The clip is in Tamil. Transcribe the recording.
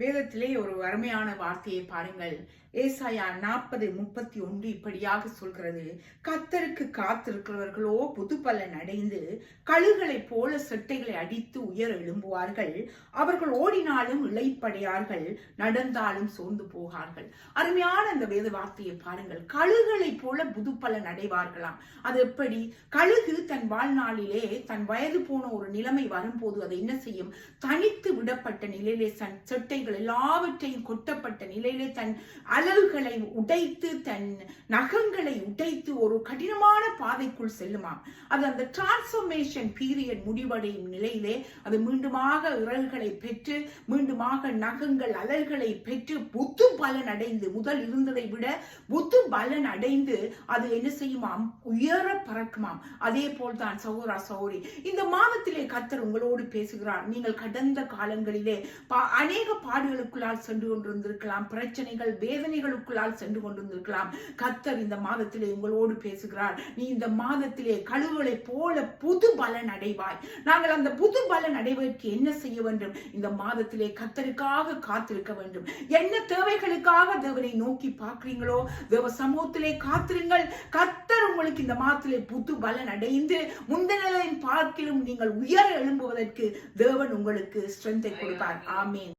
வேதத்திலே ஒரு அருமையான வார்த்தையை பாருங்கள். ஏசாயா 40:31 இப்படியாக சொல்கிறது. கர்த்தருக்கு காத்திருக்கிறவர்களோ புது பலன் அடைந்து கழுகளைப் போல செட்டைகளை அடித்து உயர எழும்புவார்கள். அவர்கள் ஓடினாலும் இளைப்படையார்கள், நடந்தாலும் சோர்ந்து போகார்கள். அருமையான அந்த வேத வார்த்தையை பாருங்கள். கழுகளைப் போல புது பலன் அடைவார்களாம். அது எப்படி? கழுகு தன் வாழ்நாளிலே தன் வயது போன ஒரு நிலைமை வரும்போது அதை என்ன செய்யும்? தனித்து விடப்பட்ட நிலையிலே தன் செட்டைகள் எல்லாவற்றையும் கொட்டப்பட்ட நிலையிலே தன் அலகுகளை உடைத்து தன் நகங்களை உடைத்து ஒரு கடினமான பாதைக்குள் செல்லுமாம். அது அந்த டிரான்ஸ்ஃபர்மேஷன் பீரியட் முடிவடையும் நிலையிலே அது மீண்டுமாக இறகுகளை பெற்று மீண்டுமாக நகங்கள் அலகுகளை பெற்று புத்து பலன் அடைந்து, முதல் இருந்ததை விட புத்து பலன் அடைந்து அது என்ன செய்யுமாம்? உயர பறக்குமாம். அதே போல்தான் சகோதரா சகோதரி, இந்த மாதத்திலே கர்த்தர் உங்களோடு பேசுகிறார். நீங்கள் கடந்த காலங்களிலே அநேக பாடுகளுக்குள்ளால் சென்று கொண்டிருந்திருக்கலாம், பிரச்சனைகள் வேதனைகளுக்குள்ளால் சென்று கொண்டிருந்திருக்கலாம். கர்த்தர் இந்த மாதத்திலே உங்களோடு பேசுகிறார். நீ இந்த மாதத்திலே கழுகுகளை போல புது பலன் அடைவாய். நாங்கள் அந்த புது பலன் அடைவதற்கு என்ன செய்ய வேண்டும்? இந்த மாதத்திலே கர்த்தருக்காக காத்திருக்க வேண்டும். என்ன தேவைகளுக்காக தேவனை நோக்கி பார்க்கிறீங்களோ தேவ சமூகத்திலே காத்திருங்கள். கர்த்தர் உங்களுக்கு இந்த மாதத்திலே புது பலன் அடைந்து முந்தின பார்க்கிலும் நீங்கள் உயர எழும்புவதற்கு தேவன் உங்களுக்கு ஸ்ட்ரென்த்தை கொடுப்பார். ஆமென்.